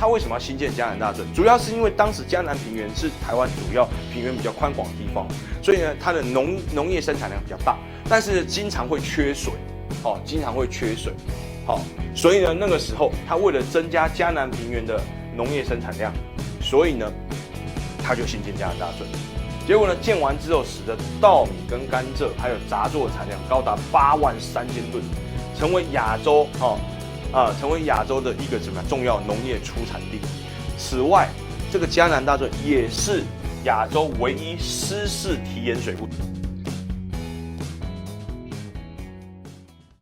他为什么要新建嘉南大圳？主要是因为当时嘉南平原是台湾主要平原比较宽广的地方，所以呢，它的农业生产量比较大，但是经常会缺水，经常会缺水，所以呢，那个时候他为了增加嘉南平原的农业生产量，所以呢，他就新建嘉南大圳。结果呢，建完之后，使得稻米跟甘蔗还有杂作的产量高达83000吨，成为亚洲的一个什么重要农业出产地。此外，这个嘉南大圳也是亚洲唯一湿式提盐水库。